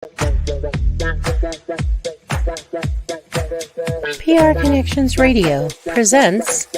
PR Connections Radio presents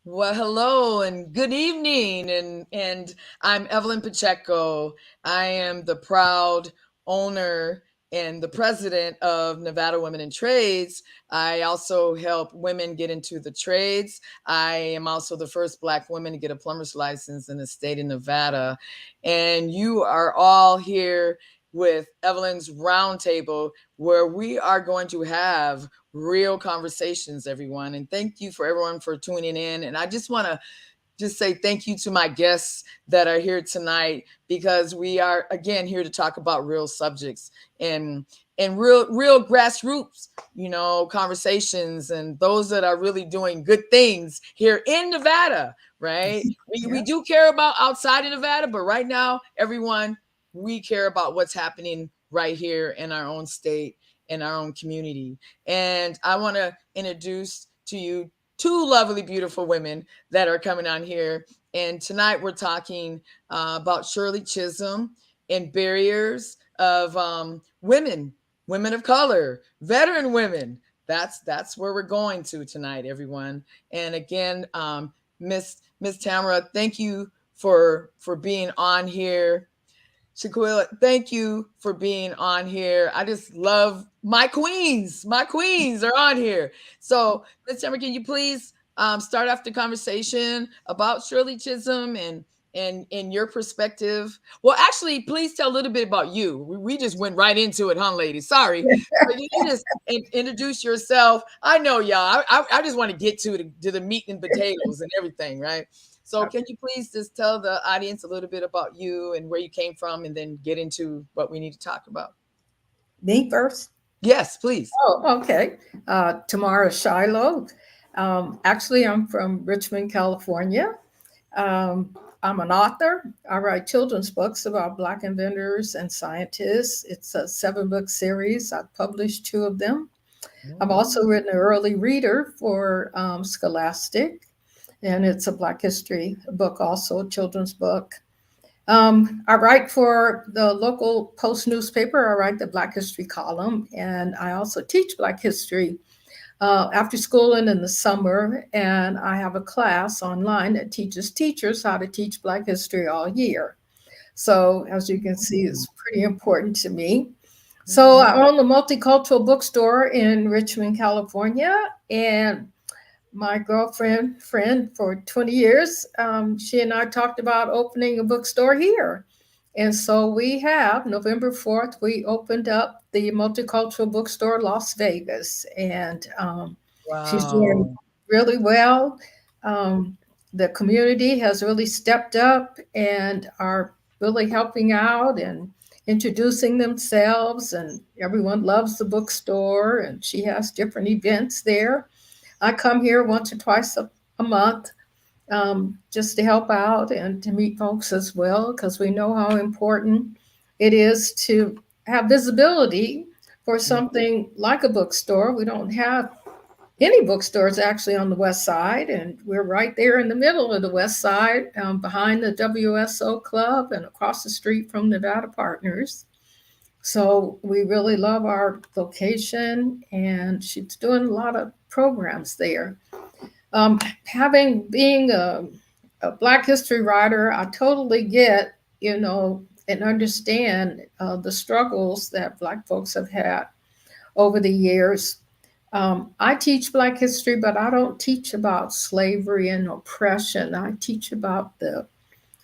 Well, hello and good evening, and I'm Evelyn Pacheco. I am the proud owner and the president of Nevada Women in Trades. I also help women get into the trades. I am also the first Black woman to get a plumber's license in the state of Nevada. And you are all here with Evelyn's Roundtable, where we are going to have real conversations, everyone. And thank you for everyone for tuning in. And I just want to say thank you to my guests that are here tonight, because we are again here to talk about real subjects and real grassroots, conversations, and those that are really doing good things here in Nevada, right? We do care about outside of Nevada, but right now, everyone, we care about what's happening right here in our own state, in our own community. And I want to introduce to you two lovely, beautiful women that are coming on here. And tonight we're talking about Shirley Chisholm and barriers of women of color, veteran women. That's where we're going to tonight, everyone. And again, Miss Tamara, thank you for being on here. Shaquilla, thank you for being on here. I just love my queens. My queens are on here. So, Ms. Tamara, can you please start off the conversation about Shirley Chisholm and your perspective? Well, actually, please tell a little bit about you. We just went right into it, huh, ladies? Sorry. But you just introduce yourself. I know, y'all. I just want to get to the meat and potatoes and everything, right? So can you please just tell the audience a little bit about you and where you came from, and then get into what we need to talk about? Me first? Yes, please. Oh, okay. Tamara, Shiloh. Actually, I'm from Richmond, California. I'm an author. I write children's books about Black inventors and scientists. It's a 7-book series. I've published 2 of them. I've also written an early reader for Scholastic, and it's a Black history book, also a children's book. I write for the local Post newspaper. I write the Black history column, and I also teach Black history after school and in the summer. And I have a class online that teaches teachers how to teach Black history all year. So as you can see, it's pretty important to me. So I own the Multicultural Bookstore in Richmond, California, and my friend for 20 years, she and I talked about opening a bookstore here. And so we have November 4th, we opened up the Multicultural Bookstore Las Vegas. And she's doing really well. The community has really stepped up and are really helping out and introducing themselves. And everyone loves the bookstore, and she has different events there. I come here once or twice a month just to help out and to meet folks as well, because we know how important it is to have visibility for something like a bookstore. We don't have any bookstores actually on the West Side, and we're right there in the middle of the West Side, behind the WSO Club and across the street from Nevada Partners. So we really love our location, and she's doing a lot of programs there. Being a Black history writer, I totally get, and understand the struggles that Black folks have had over the years. I teach Black history, but I don't teach about slavery and oppression. I teach about the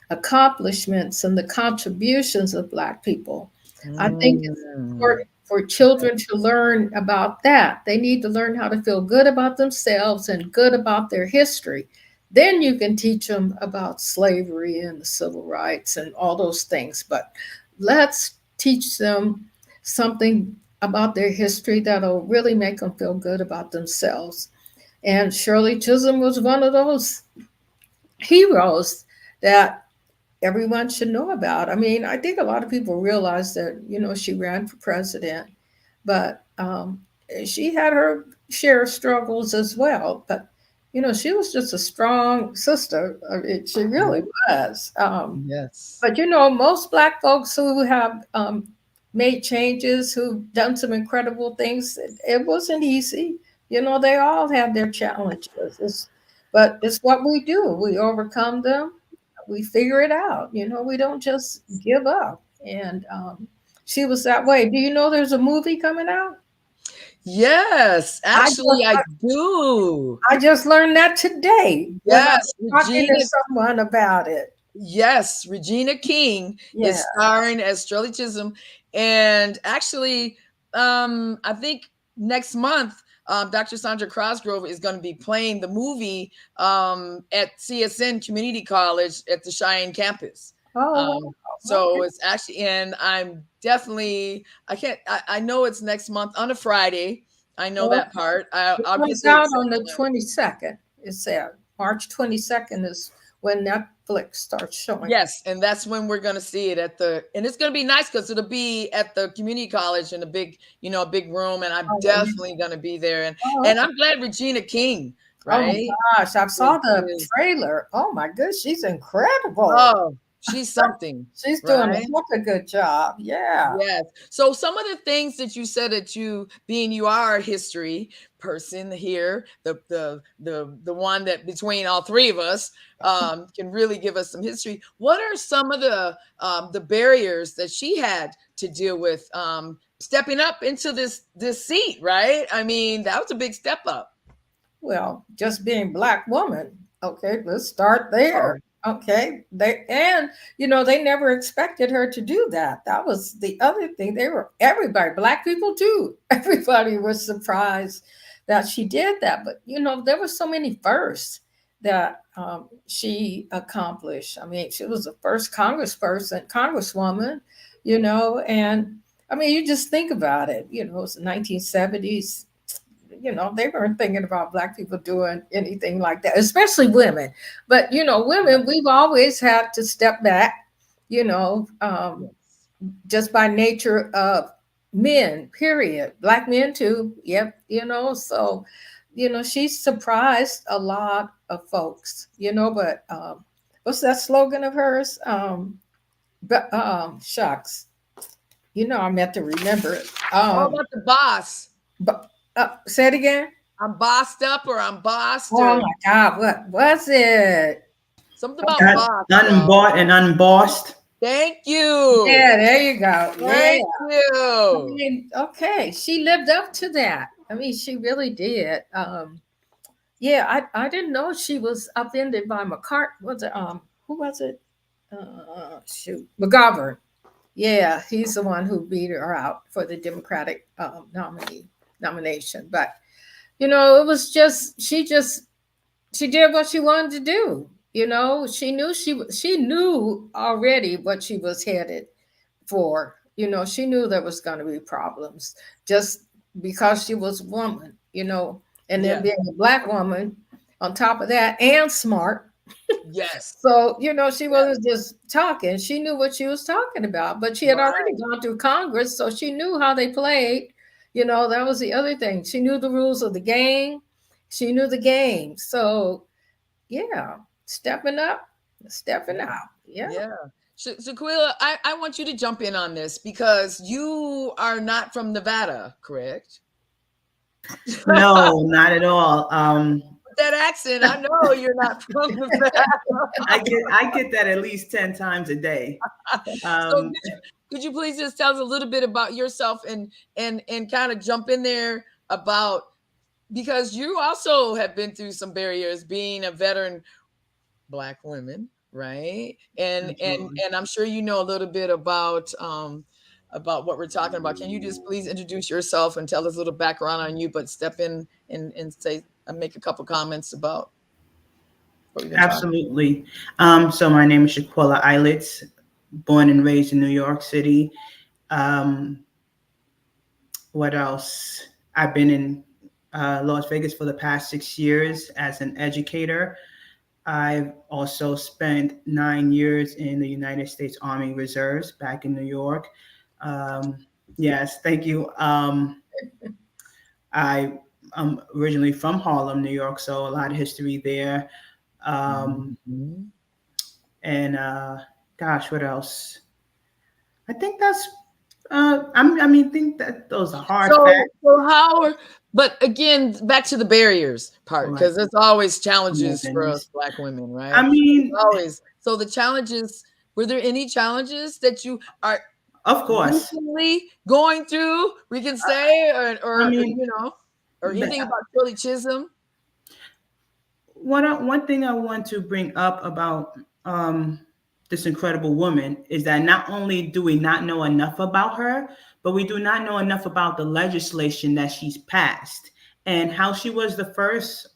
accomplishments and the contributions of Black people. I think it's important for children to learn about that. They need to learn how to feel good about themselves and good about their history. Then you can teach them about slavery and the civil rights and all those things. But let's teach them something about their history that'll really make them feel good about themselves. And Shirley Chisholm was one of those heroes that everyone should know about. I mean, I think a lot of people realize that, she ran for president, but she had her share of struggles as well. But she was just a strong sister. I mean, she really was. Yes. But most Black folks who have made changes, who've done some incredible things, it wasn't easy. They all had their challenges. But it's what we do. We overcome them. We figure it out. We don't just give up. And she was that way. Do you know there's a movie coming out? Yes, I actually, just, I do. I just learned that today when I Yes, was talking to Regina. someone about it. Yes, Regina King Yeah. is starring as Shirley Chisholm, and actually, I think next month, Dr. Sandra Crosgrove is going to be playing the movie at CSN Community College at the Cheyenne campus. Oh, Um, okay. so it's actually, and I'm definitely, I can't, I know it's next month on a Friday. I know Well, that part. it I'll get comes the out exact on the time. 22nd. It said March 22nd is when Netflix starts showing. Yes, and that's when we're gonna see it and it's gonna be nice because it'll be at the community college in a big, a big room, and I'm Oh, definitely gonna be there. And oh, and I'm glad Regina King, oh my right? gosh. I saw the Is trailer. Oh my goodness. She's incredible. oh, she's something, She's doing right? such a good job. Yeah. Yes. So some of the things that you said that you are a history person here, the one that between all three of us can really give us some history. What are some of the barriers that she had to deal with stepping up into this seat? Right. I mean, that was a big step up. Well, just being Black woman. Okay, let's start there. Oh, Okay, they never expected her to do that. That was the other thing. Everybody, Black people too. Everybody was surprised that she did that. But there were so many firsts that she accomplished. I mean, she was the first congresswoman. And I mean, you just think about it. It was the 1970s. They weren't thinking about Black people doing anything like that, especially women. But women, we've always had to step back, you know, um, yes. just by nature of men, period. Black men too. Yep. So, she surprised a lot of folks, but what's that slogan of hers? But shucks, I meant to remember it. All about the boss. But say it again. I'm bossed up or I'm bossed Oh or my God, what was it? something about boss, y'all. Unbought and unbossed. Thank you. Yeah, there you go. Yeah. Thank I you. mean, okay, she lived up to that. I mean, she really did. Yeah, I didn't know she was upended by Was it who was it? Shoot, McGovern. Yeah, he's the one who beat her out for the Democratic nomination. But it was she did what she wanted to do. She knew already what she was headed for. She knew there was going to be problems just because she was a woman. And then Yeah. being a Black woman on top of that and smart. Yes. So, she wasn't just talking. She knew what she was talking about, but she had already Right. gone through Congress, so she knew how they played. That was the other thing. She knew the rules of the game. She knew the game. So, yeah, stepping up, stepping out. Yeah. Yeah. Shaquilla, I want you to jump in on this because you are not from Nevada, correct? No, not at all. With that accent, I know you're not from Nevada. I get that at least 10 times a day. So Um, could you please just tell us a little bit about yourself and kind of jump in there about because you also have been through some barriers being a veteran Black women, right? absolutely. And I'm sure you know a little bit about what we're talking about. Can you just please introduce yourself and tell us a little background on you, but step in and say and make a couple comments about what we've been talking. Absolutely. So my name is Shaquilla Eilets, born and raised in New York City. Um, what else? I've been in Las Vegas for the past 6 years as an educator. I've also spent 9 years in the United States Army Reserves back in New York. Um, yes, thank you. I originally from Harlem, New York, so a lot of history there. Mhm. And gosh, what else? I think that's. I mean, think that those are hard So, facts. so how are, but again, back to the barriers part, Right. because there's always Oh my challenges for us goodness. Black women, I right? There's mean, always. So the challenges, were there any challenges that you are of course. recently going through, we can say, I or mean, or anything about Shirley Chisholm? one thing I want to bring up about this incredible woman is that not only do we not know enough about her, but we do not know enough about the legislation that she's passed and how she was the first,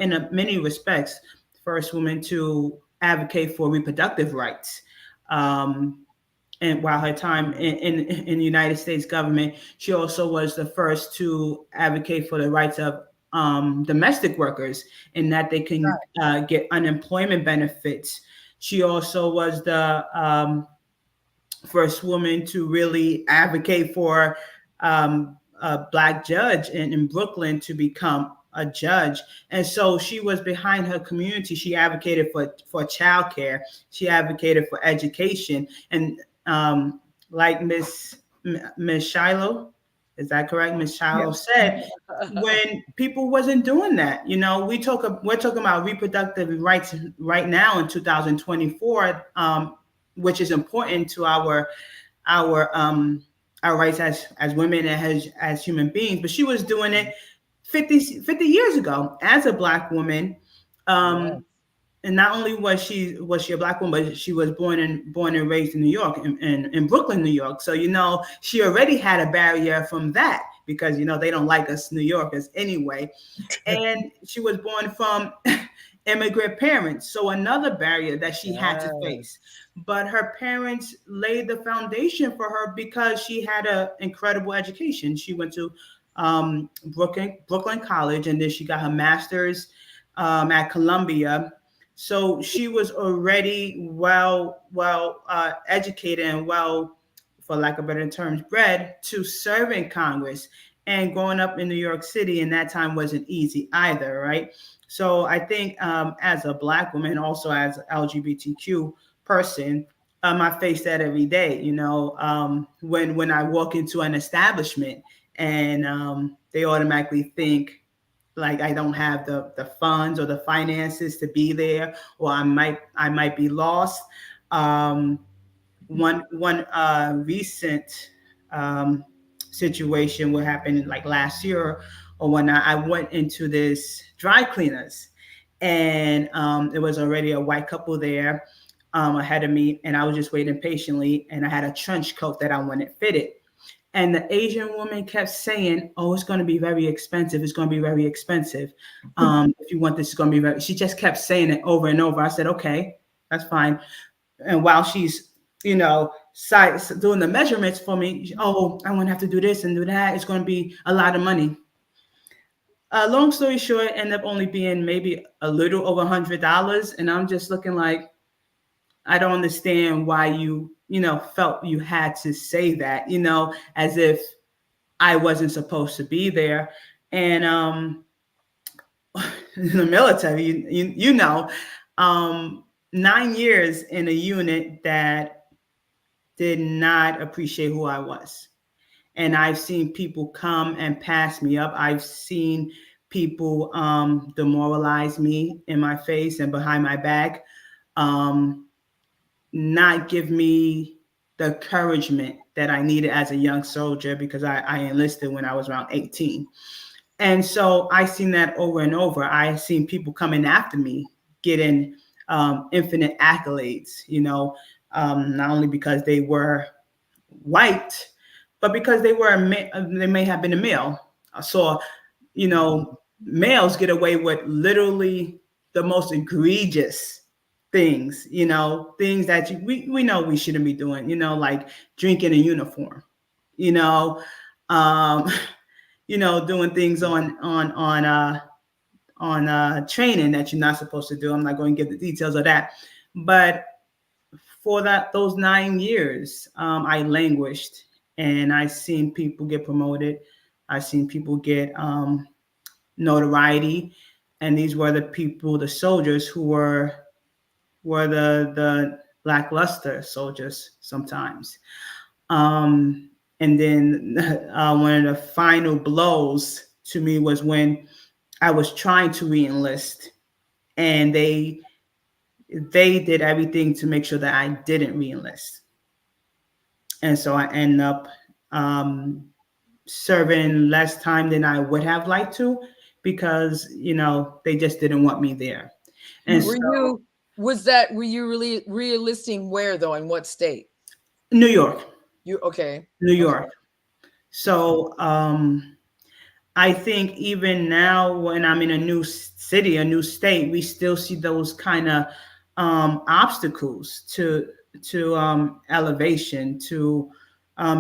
in many respects, first woman to advocate for reproductive rights. Um, and while her time in the United States government, she also was the first to advocate for the rights of domestic workers and that they can get unemployment benefits. She also was the first woman to really advocate for a black judge in Brooklyn to become a judge. And so she was behind her community. She advocated for childcare. She advocated for education. And like Miss Shiloh, is that correct? Miss Shiloh Yes. said, when people wasn't doing that, we're talking about reproductive rights right now in 2024, which is important to our um our rights as women and as human beings. But she was doing it 50 years ago as a black woman. Yeah. And not only was she a black woman, but she was born and raised in New York, in Brooklyn, New York. So she already had a barrier from that because they don't like us New Yorkers anyway. And she was born from immigrant parents, so another barrier that she had to Yes. face. But her parents laid the foundation for her because she had an incredible education. She went to Brooklyn College, and then she got her master's at Columbia. So she was already well educated and well, for lack of better terms, bred to serve in Congress. And growing up in New York City in that time wasn't easy either, right? So I think as a black woman, also as an LGBTQ person, I face that every day. When I walk into an establishment and they automatically think like I don't have the funds or the finances to be there, or I might be lost. Um, one recent um, situation what happened like last year or when I went into this dry cleaners, and there was already a white couple there ahead of me, and I was just waiting patiently, and I had a trench coat that I wanted fitted. And the Asian woman kept saying, "Oh, it's going to be very expensive. It's going to be very expensive. If you want this, it's going to be very." She just kept saying it over and over. I said, "Okay, that's fine." And while she's, doing the measurements for me, "Oh, I'm going to have to do this and do that. It's going to be a lot of money." Long story short, ended up only being maybe a little over $100, and I'm just looking like, I don't understand why you felt you had to say that, as if I wasn't supposed to be there. And in the military, 9 years in a unit that did not appreciate who I was. And I've seen people come and pass me up. I've seen people demoralize me in my face and behind my back, not give me the encouragement that I needed as a young soldier, because I enlisted when I was around 18. And so I seen that over and over. I seen people coming after me, getting infinite accolades, not only because they were white, but because they may have been a male. I saw, males get away with literally the most egregious things, things that we know we shouldn't be doing, like drinking in uniform, you know, um, doing things on training that you're not supposed to do. I'm not going to give the details of that, but for those 9 years, I languished, and I seen people get promoted. I seen people get notoriety, and these were the people, the soldiers who were the lackluster soldiers sometimes. And then one of the final blows to me was when I was trying to reenlist, and they did everything to make sure that I didn't reenlist, and so I end up serving less time than I would have liked to, because they just didn't want me there. And Were so, were you really re-enlisting where though? In what state? New York, Okay. New Okay. York. So I think even now, when I'm in a new city, a new state, we still see those kind of obstacles to elevation, to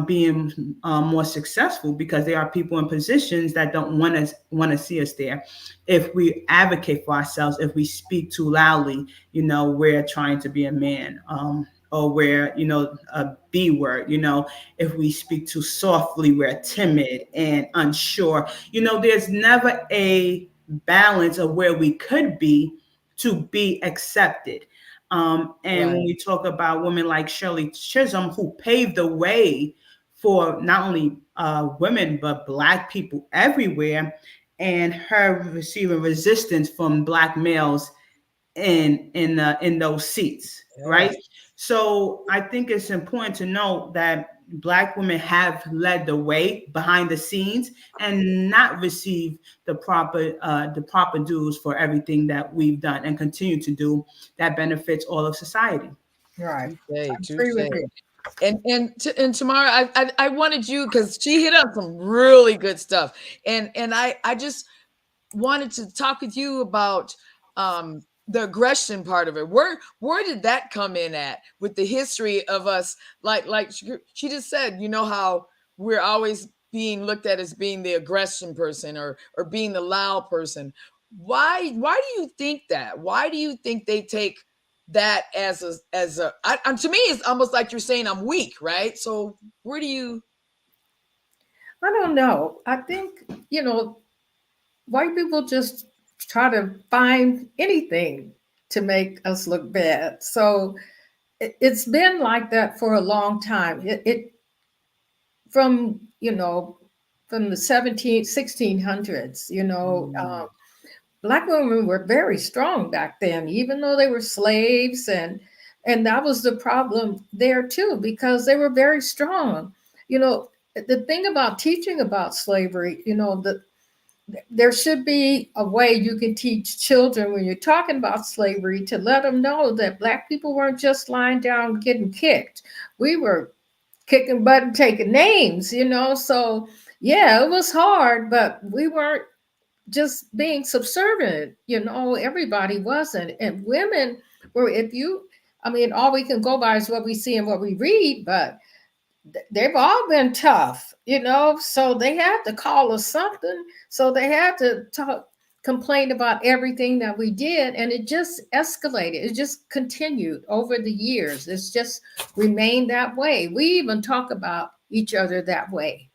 being more successful, because there are people in positions that don't want to see us there. If we advocate for ourselves, if we speak too loudly, we're trying to be a man. Or we're, a B word, if we speak too softly, we're timid and unsure. There's never a balance of where we could be to be accepted. And when we talk about women like Shirley Chisholm, who paved the way for not only women, but Black people everywhere, and her receiving resistance from Black males in those seats, right? So I think it's important to know that Black women have led the way behind the scenes and not received the proper dues for everything that we've done and continue to do that benefits all of society. Right. I Touche. agree with you. And Tamara, I wanted you, because she hit on some really good stuff, and I just wanted to talk with you about the aggression part of it. Where did that come in at with the history of us? Like she just said, how we're always being looked at as being the aggression person, or being the loud person. Why do you think that? Why do you think they take that as to me, it's almost like you're saying I'm weak, right? So where do you? I don't know. I think, white people just try to find anything to make us look bad. So it's been like that for a long time. It from, from the 1600s, Black women were very strong back then, even though they were slaves, and that was the problem there too, because they were very strong. The thing about teaching about slavery, there should be a way you can teach children when you're talking about slavery, to let them know that Black people weren't just lying down getting kicked. We were kicking butt and taking names, So yeah, it was hard, but we weren't just being subservient, everybody wasn't. And women were, all we can go by is what we see and what we read, but they've all been tough, so they had to call us something. So they had to complain about everything that we did, and it just escalated. It just continued over the years. It's just remained that way. We even talk about each other that way.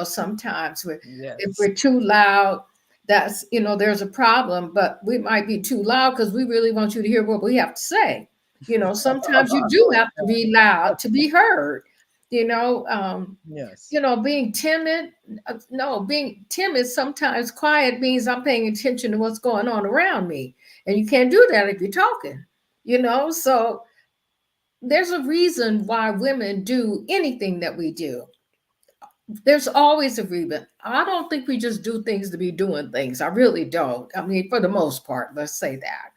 Sometimes if we're too loud, that's, there's a problem, but we might be too loud because we really want you to hear what we have to say. Sometimes you do have to be loud to be heard. Yes. Being timid, no, being timid, sometimes quiet means I'm paying attention to what's going on around me. And you can't do that if you're talking, So there's a reason why women do anything that we do. There's always a reason. I don't think we just do things to be doing things. I really don't. I mean, for the most part, let's say that.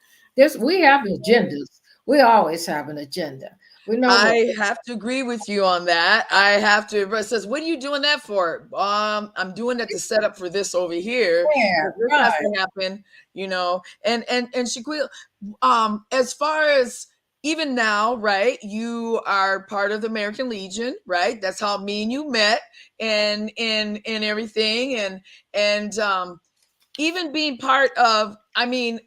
We have agendas. We always have an agenda. We know I have to agree with you on that. I have to. It says, "What are you doing that for?" I'm doing that to set up for this over here. Yeah, This right. has to happen, And Shaquilla, as far as even now, right? You are part of the American Legion, right? That's how me and you met, and everything, and even being part of, I'm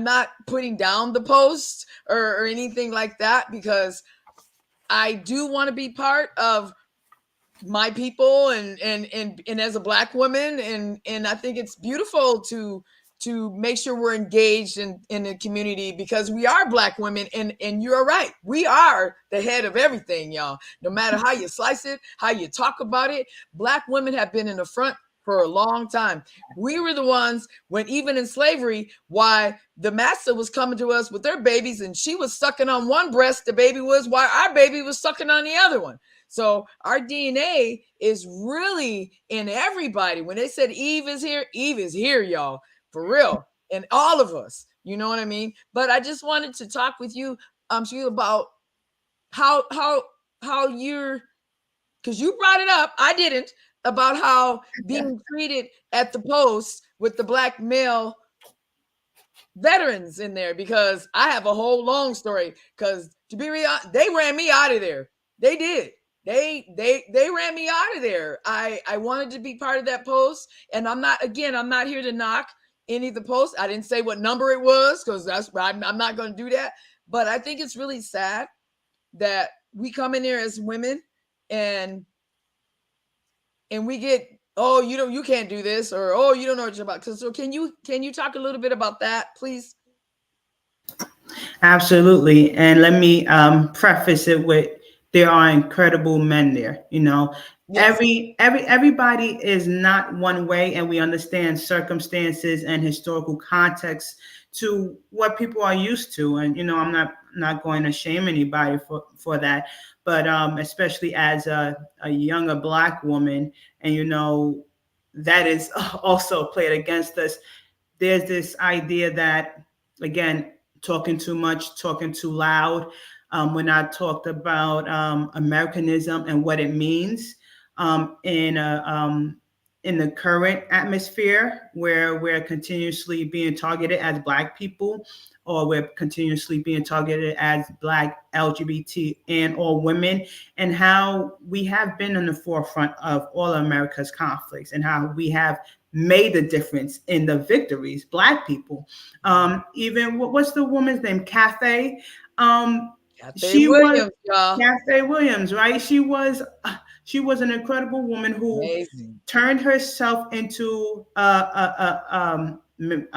not putting down the post or anything like that, because I do want to be part of my people and as a Black woman, and I think it's beautiful to make sure we're engaged in the community, because we are Black women, and you're right, we are the head of everything, y'all. No matter how you slice it, how you talk about it, Black women have been in the front for a long time. We were the ones, when even in slavery, why the master was coming to us with their babies and she was sucking on one breast, the baby was, while our baby was sucking on the other one. So our DNA is really in everybody. When they said Eve is here, y'all, for real. And all of us, you know what I mean? But I just wanted to talk with you, Sheila, about how you're, because you brought it up, I didn't, about how being treated at the post with the Black male veterans in there, because I have a whole long story. Because to be real, they ran me out of there. They did. They ran me out of there. I wanted to be part of that post, and I'm not here to knock any of the posts. I didn't say what number it was, because I'm not going to do that. But I think it's really sad that we come in there as women and we get, oh, you can't do this, or oh, you don't know what you're about. So can you talk a little bit about that, please? Absolutely. And let me preface it with, there are incredible men there. Yes. Everybody is not one way, and we understand circumstances and historical context to what people are used to. And I'm not going to shame anybody for that, but especially as a younger Black woman, and that is also played against us. There's this idea that, again, talking too much, talking too loud. When I talked about Americanism and what it means in the current atmosphere, where we're continuously being targeted as Black people, or we're continuously being targeted as Black, LGBT, and or women, and how we have been on the forefront of all America's conflicts, and how we have made a difference in the victories, Black people. Even what's the woman's name? Cathay. She Williams, was y'all. Cathay Williams, right? She was an incredible woman who Amazing. turned herself into a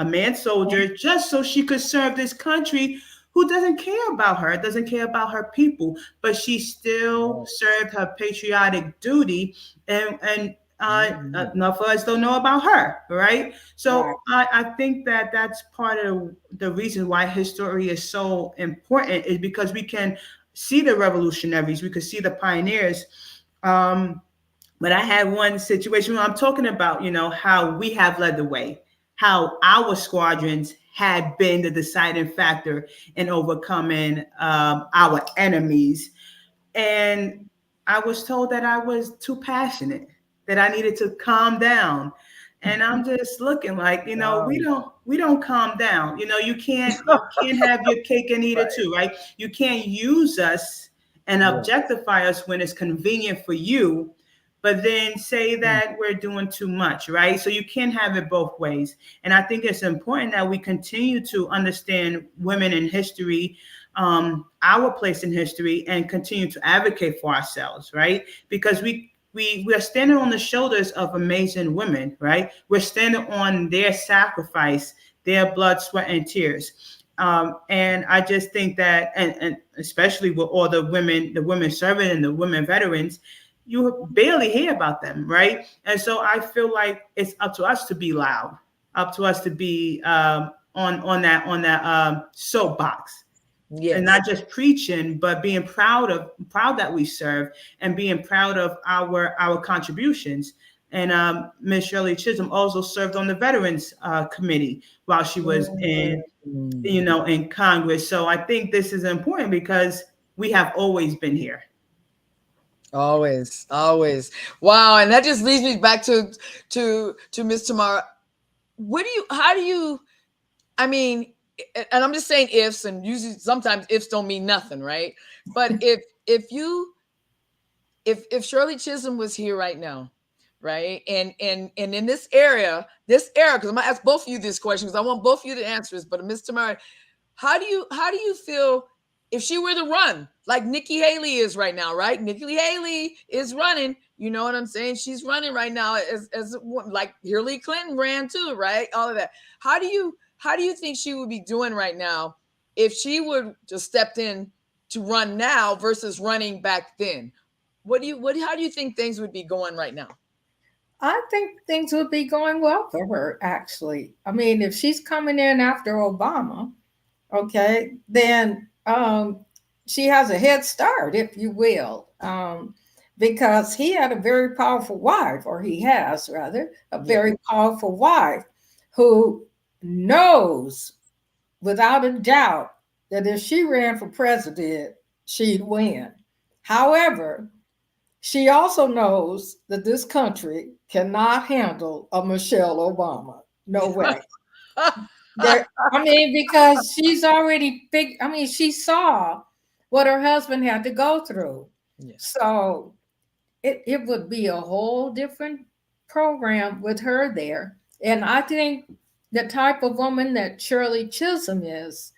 man soldier just so she could serve this country, who doesn't care about her, doesn't care about her people, but she still served her patriotic duty, and enough of us don't know about her, right? So I think that that's part of the reason why history is so important, is because we can see the revolutionaries, we can see the pioneers. But I had one situation where I'm talking about, how we have led the way, how our squadrons had been the deciding factor in overcoming our enemies. And I was told that I was too passionate, that I needed to calm down. And I'm just looking like, we don't calm down. You can't have your cake and eat it too, right? You can't use us and objectify us when it's convenient for you, but then say that we're doing too much, right? So you can't have it both ways. And I think it's important that we continue to understand women in history, our place in history, and continue to advocate for ourselves, right? Because we are standing on the shoulders of amazing women, right? We're standing on their sacrifice, their blood, sweat, and tears. And I just think that, and especially with all the women serving and the women veterans, you barely hear about them, right? And so I feel like it's up to us to be loud, up to us to be on that soapbox. Yes. And not just preaching, but being proud that we serve, and being proud of our contributions. And Miss Shirley Chisholm also served on the Veterans Committee while she was in Congress. So I think this is important because we have always been here. Always. Wow. And that just leads me back to Miss Tamara. How do you, I mean, and I'm just saying ifs, and usually sometimes ifs don't mean nothing, right? But if Shirley Chisholm was here right now, right? And in this era, because I'm gonna ask both of you this question, because I want both of you to answer this, but Miss Tamara, how do you feel if she were to run? like Nikki Haley is right now, right? Nikki Haley is running. You know what I'm saying? She's running right now as like Hillary Clinton ran too, right? All of that. How do you think she would be doing right now if she would just stepped in to run now versus running back then? How do you think things would be going right now? I think things would be going well for her, actually. I mean, if she's coming in after Obama, okay, then she has a head start, if you will, because he had a very powerful wife, or he has rather, a very powerful wife who knows without a doubt that if she ran for president, she'd win. However, she also knows that this country cannot handle a Michelle Obama. No way. I mean, because she's already big. I mean, she saw what her husband had to go through. Yes. So it would be a whole different program with her there. And I think the type of woman that Shirley Chisholm is,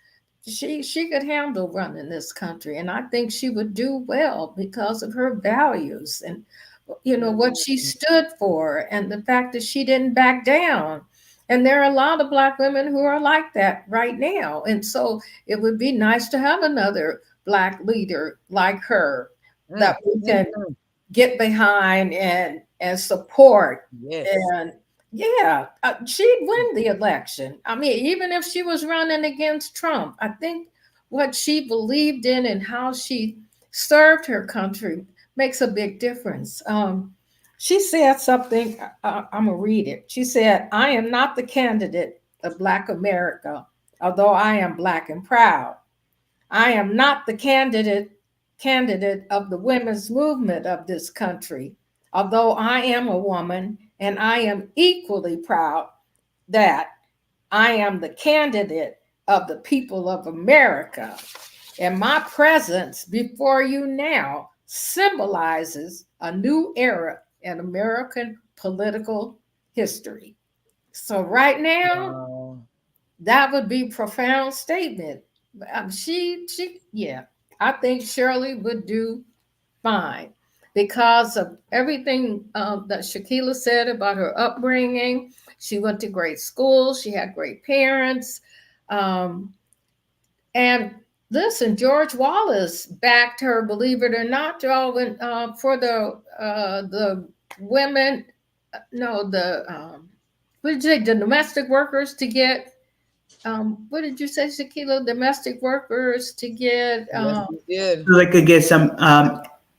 she could handle running this country. And I think she would do well because of her values and what she stood for and the fact that she didn't back down. And there are a lot of Black women who are like that right now. And so it would be nice to have another Black leader like her that we can get behind and support. Yes. And she'd win the election. I mean, even if she was running against Trump, I think what she believed in and how she served her country makes a big difference. She said something, I'm going to read it. She said, "I am not the candidate of Black America, although I am Black and proud. I am not the candidate of the women's movement of this country, although I am a woman, and I am equally proud that I am the candidate of the people of America. And my presence before you now symbolizes a new era in American political history." So right now, that would be a profound statement. I think Shirley would do fine because of everything that Shaquilla said about her upbringing. She went to great schools. She had great parents. And listen, George Wallace backed her, believe it or not, y'all, when, for the women, what did you say, the domestic workers to get, what did you say, Shaquilla? Domestic workers to get. Yes, he did. So they could get some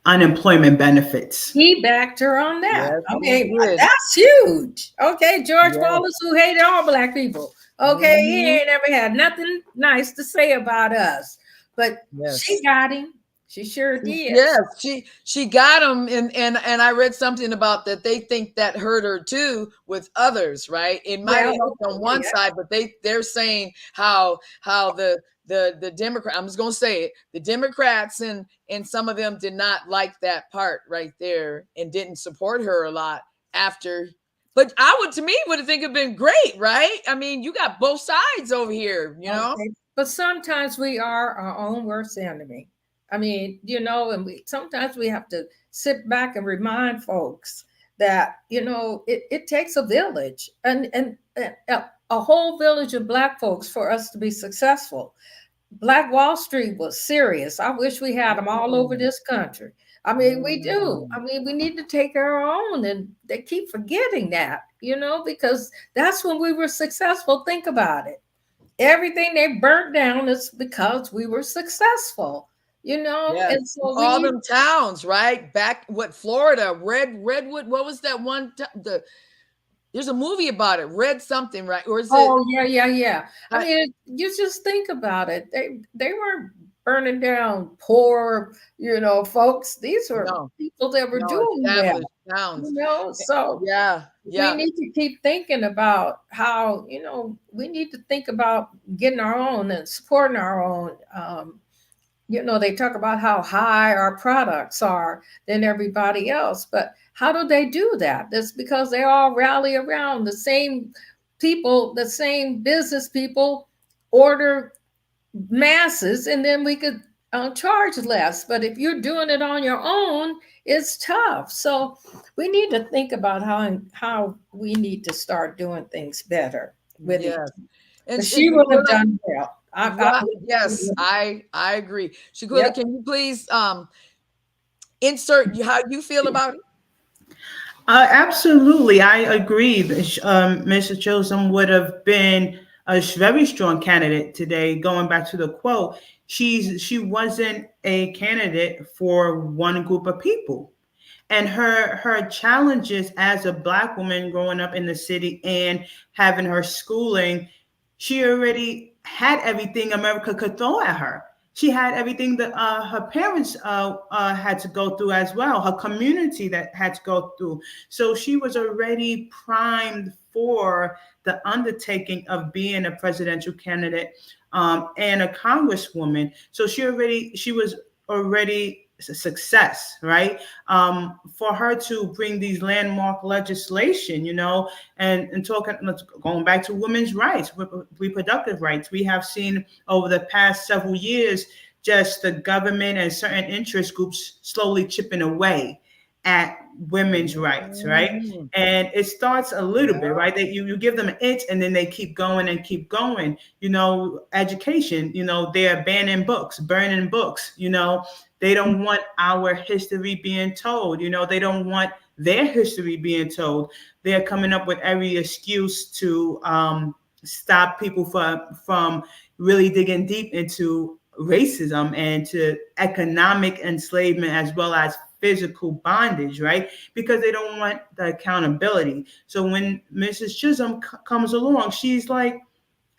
unemployment benefits. He backed her on that. Yes, okay, that's huge. Okay, George Wallace, who hated all Black people. Okay, he ain't ever had nothing nice to say about us, but she got him. She sure did. Yes, she got him, and I read something about that. They think that hurt her too with others, right? It might have helped on one side, but they're saying how the Democrat, I'm just gonna say it, the Democrats and some of them did not like that part right there and didn't support her a lot after. But to me would think it'd been great, right? I mean, you got both sides over here, you know. But sometimes we are our own worst enemy. I mean, and sometimes we have to sit back and remind folks that, it takes a village and a whole village of Black folks for us to be successful. Black Wall Street was serious. I wish we had them all over this country. I mean, we do. I mean, we need to take our own, and they keep forgetting that, because that's when we were successful. Think about it. Everything they burnt down is because we were successful. And so all them towns, right? Back Florida, Redwood. What was that one? There's a movie about it. Red something, right? Or is it? Oh yeah. I mean, you just think about it. They weren't burning down poor, folks. These were people that were doing well. Towns. So we need to keep thinking about how we need to think about getting our own and supporting our own. They talk about how high our products are than everybody else, but how do they do that? That's because they all rally around the same people, the same business people order masses, and then we could charge less. But if you're doing it on your own, it's tough. So we need to think about how we need to start doing things better with it. Yes. But And she would have Shaquilla, done well. right, yes, I agree. Shaquilla, Yep. can you please insert how you feel about it? Absolutely, I agree. Mr. Chisholm would have been a very strong candidate today. Going back to the quote, she wasn't a candidate for one group of people, and her challenges as a Black woman growing up in the city and having her schooling, she already had everything America could throw at her. She had everything that her parents had to go through as well, her community that had to go through. So she was already primed for the undertaking of being a presidential candidate and a congresswoman. So she was already a success, right? For her to bring these landmark legislation, and talking, going back to women's rights, reproductive rights, we have seen over the past several years just the government and certain interest groups slowly chipping away at women's rights, right? Mhm. And it starts a little bit, Yeah. right? That you give them an inch and then they keep going and keep going. Education, they're banning books, burning books, they don't want our history being told. They don't want their history being told. They're coming up with every excuse to stop people from really digging deep into racism and to economic enslavement as well as physical bondage, right? Because they don't want the accountability. So when Mrs. Chisholm comes along, she's like,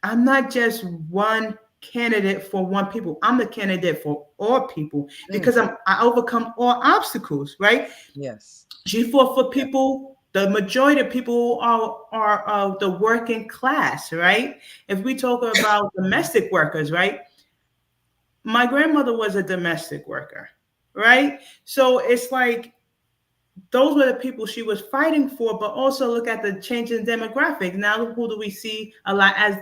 I'm not just one candidate for one people. I'm the candidate for all people because I overcome all obstacles, right? Yes. She fought for Yeah. people. The majority of people are the working class, right? If we talk about domestic workers, right? My grandmother was a domestic worker, right? So it's like those were the people she was fighting for, but also look at the changing demographics. Now, who do we see a lot as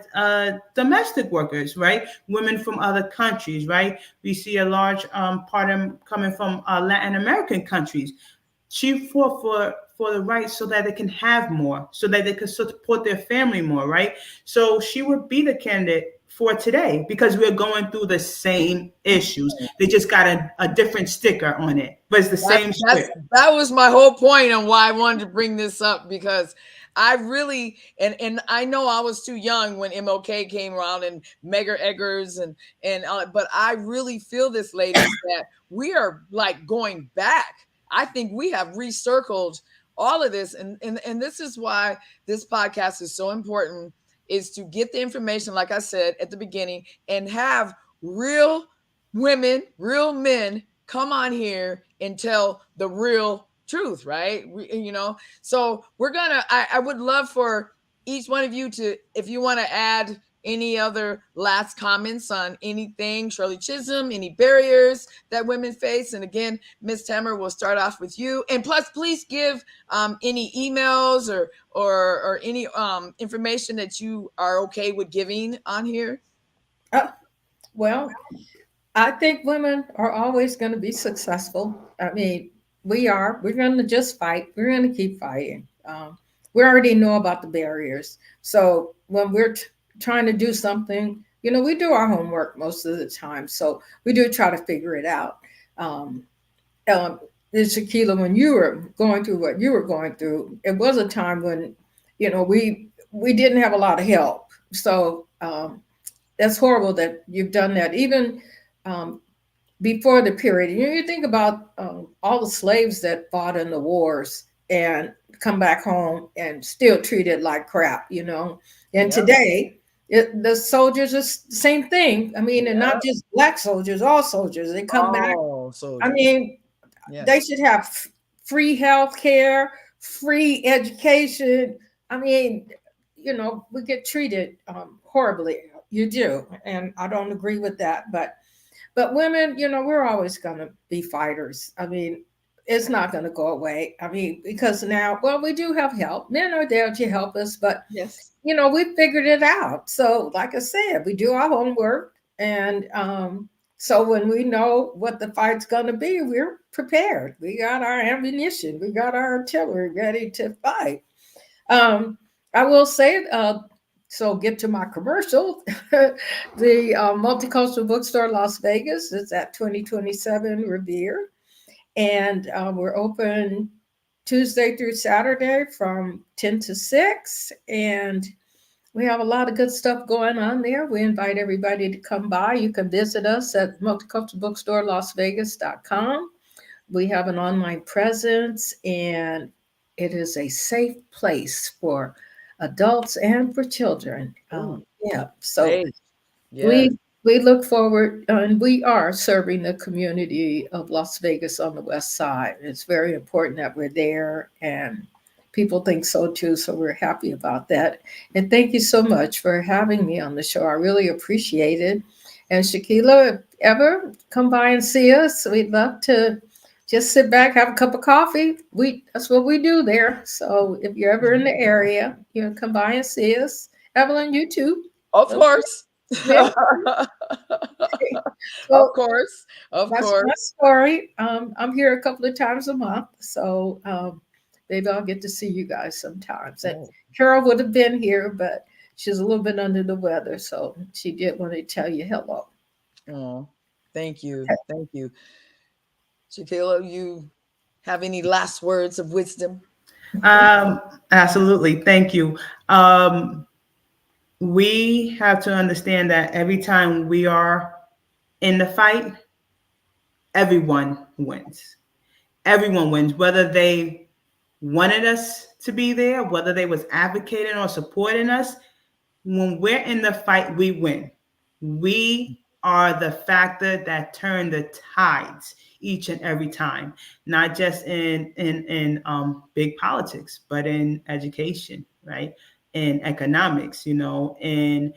domestic workers, right? Women from other countries, right? We see a large part of them coming from Latin American countries. She fought for the right so that they can have more, so that they can support their family more, right? So she would be the candidate for today because we're going through the same issues. They just got a different sticker on it, but it's the same script. That was my whole point on why I wanted to bring this up, because I really and I know I was too young when MLK came around and Medgar Eggers and but I really feel this, ladies, that we are like going back. I think we have recircled all of this, and this is why this podcast is so important, is to get the information, like I said at the beginning, and have real women, real men come on here and tell the real truth, right? So I would love for each one of you to, if you want to add any other last comments on anything, Shirley Chisholm, any barriers that women face. And again, Miss Tamara, will start off with you. And plus, please give any emails or any information that you are okay with giving on here. Well, I think women are always going to be successful. I mean, we are. We're going to just fight. We're going to keep fighting. We already know about the barriers. So when we're trying to do something, we do our homework most of the time. So we do try to figure it out. Um, um, Shaquilla, when you were going through what you were going through, it was a time when, we didn't have a lot of help. So that's horrible that you've done that. Even um, before the period. You think about all the slaves that fought in the wars and come back home and still treated like crap. And Yep. today, the soldiers are the same thing. I mean, and not just Black soldiers, all soldiers. They come back. Oh, I soldiers. mean, Yes. they should have free health care, free education. I mean, we get treated horribly. You do. And I don't agree with that. But women, we're always going to be fighters. I mean, it's not going to go away. I mean, because now, well, we do have help. Men are there to help us, but Yes. we figured it out. So, like I said, we do our homework, and So when we know what the fight's going to be, we're prepared. We got our ammunition, we got our artillery ready to fight. Um, I will say, so get to my commercial. The Multicultural Bookstore Las Vegas is at 2027 Revere. And we're open Tuesday through Saturday from 10 to 6. And we have a lot of good stuff going on there. We invite everybody to come by. You can visit us at multiculturalbookstorelasvegas.com. We have an online presence, and it is a safe place for adults and for children. Ooh, Yeah, so great. Yes. we look forward, and we are serving the community of Las Vegas on the west side. It's very important that we're there, and people think so too. So we're happy about that. And thank you so much for having me on the show. I really appreciate it. And Shaquilla, if ever come by and see us, we'd love to just sit back, have a cup of coffee. That's what we do there. So if you're ever in the area, you know, come by and see us. Evelyn, you too. Of Okay. course. Yeah. Of So course. Of that's my course. story. I'm here a couple of times a month, so maybe I'll get to see you guys sometimes. And Oh, Carol would have been here, but she's a little bit under the weather, so she did want to tell you hello. oh, thank you. Thank you. Shaquilla, you have any last words of wisdom? Um, Absolutely. Thank you. We have to understand that every time we are in the fight, everyone wins. Everyone wins, whether they wanted us to be there, whether they was advocating or supporting us. When we're in the fight, we win. We are the factor that turn the tides each and every time, not just in big politics, but in education, right? In economics, in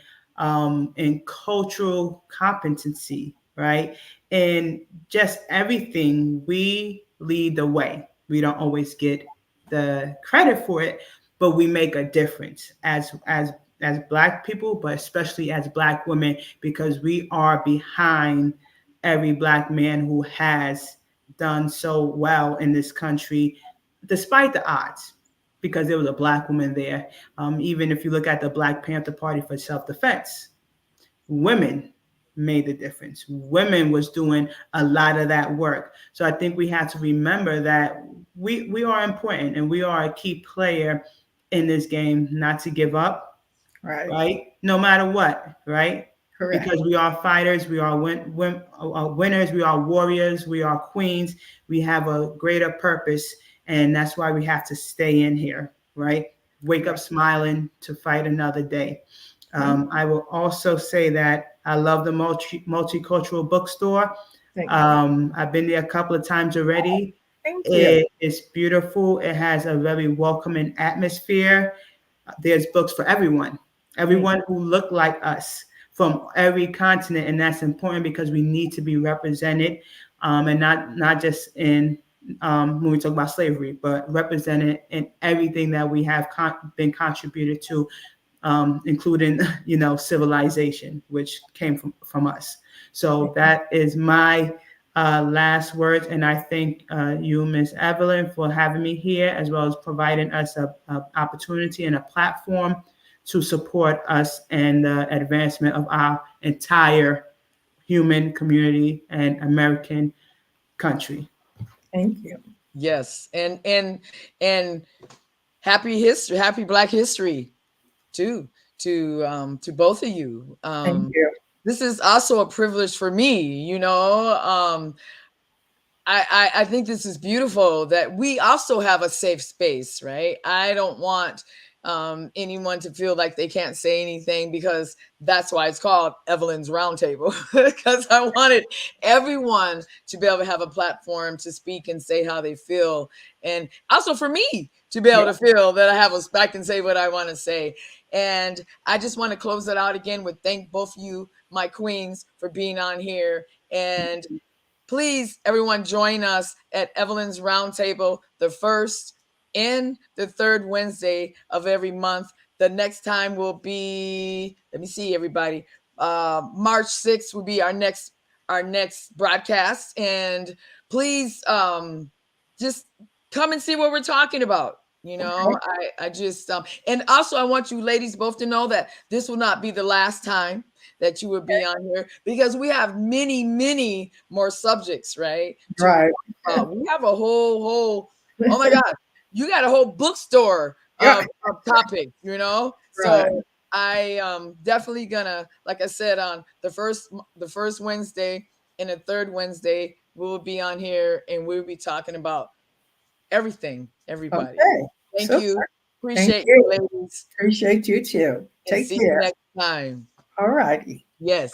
cultural competency, right? In just everything, we lead the way. We don't always get the credit for it, but we make a difference as Black people, but especially as Black women, because we are behind every Black man who has done so well in this country, despite the odds, because there was a Black woman there. Even if you look at the Black Panther Party for self-defense, women made the difference. Women was doing a lot of that work. So I think we have to remember that we are important and we are a key player in this game, not to give up, Right. right? No matter what, right? Correct. Because we are fighters, we are winners, we are warriors, we are queens. We have a greater purpose, and that's why we have to stay in here, right? Wake up smiling to fight another day. I will also say that I love the multicultural bookstore. Thank you. I've been there a couple of times already. Thank you. It is beautiful. It has a very welcoming atmosphere. There's books for everyone who look like us from every continent, and that's important because we need to be represented, and not just in when we talk about slavery, but represented in everything that we have been contributed to, including civilization, which came from us. So that is my last words, and I thank you, Ms. Evelyn, for having me here, as well as providing us a opportunity and a platform to support us in the advancement of our entire human community and American country. Thank you. Yes. And happy history, happy Black history too, to both of you. Thank you. This is also a privilege for me, I think this is beautiful that we also have a safe space, right? I don't want anyone to feel like they can't say anything, because that's why it's called Evelyn's Roundtable, because I wanted everyone to be able to have a platform to speak and say how they feel, and also for me to be able to feel that I can say what I want to say. And I just want to close it out again with thank both of you, my queens, for being on here. And please, everyone, join us at Evelyn's Roundtable, the first and the third Wednesday of every month. The next time will be, let me see, everybody. March 6th will be our next our next broadcast. And please just come and see what we're talking about. You know, I just and also I want you ladies both to know that this will not be the last time that you would be on here, because we have many more subjects, right? Right. We have a whole oh my God, you got a whole bookstore of topics, you know? Right. So I definitely gonna, like I said, on the first Wednesday and the third Wednesday, we'll be on here and we'll be talking about everything, everybody. Okay. Thank Super. you. Thank Appreciate you. you, ladies. Appreciate you too. And Take see care. you next time. All righty. Yes.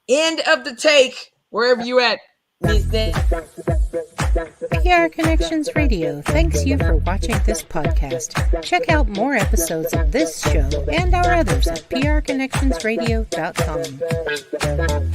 End of the take, wherever you at, Miss Dan. PR Connections Radio thanks you for watching this podcast. Check out more episodes of this show and our others at prconnectionsradio.com.